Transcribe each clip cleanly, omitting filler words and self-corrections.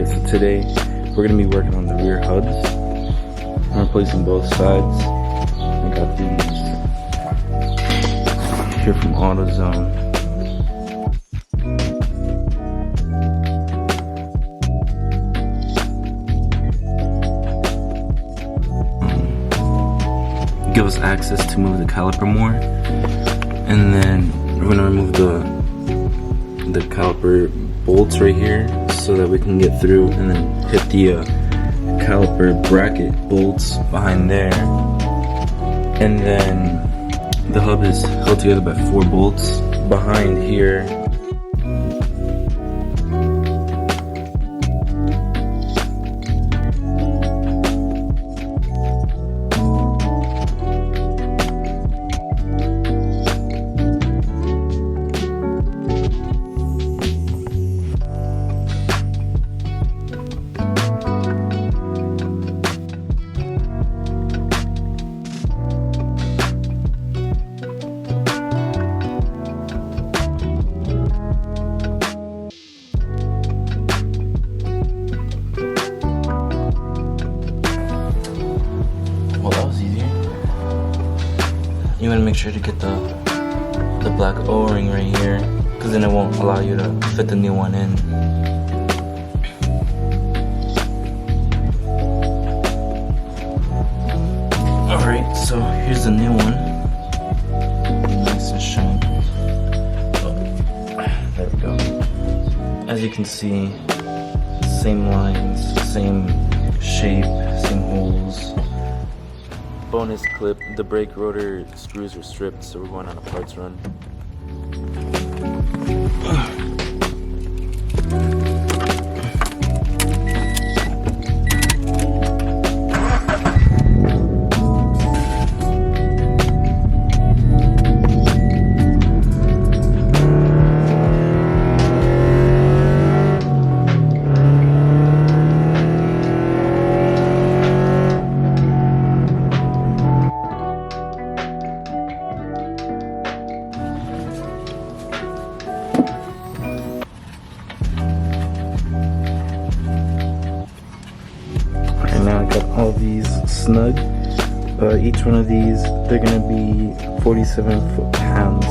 Alright, so today we're going to be working on the rear hubs. I'm replacing both sides. I got these here from AutoZone. Give us access to move the caliper more, and then we're going to remove the caliper bolts right here so that we can get through, and then hit the caliper bracket bolts behind there. And then the hub is held together by 4 bolts behind here. Well, that was easier. You want to make sure to get the black O-ring right here, because then it won't allow you to fit the new one in. Alright, so here's the new one. Nice and shiny. There we go. As you can see, same lines, same shape, same holes. Bonus clip, the brake rotor screws were stripped, so we're going on a parts run. Now I got all these snug. Each one of these, they're gonna be 47 foot-pounds.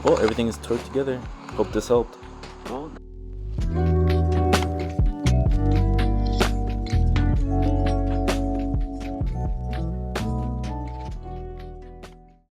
Well, everything is torqued together. Hope this helped.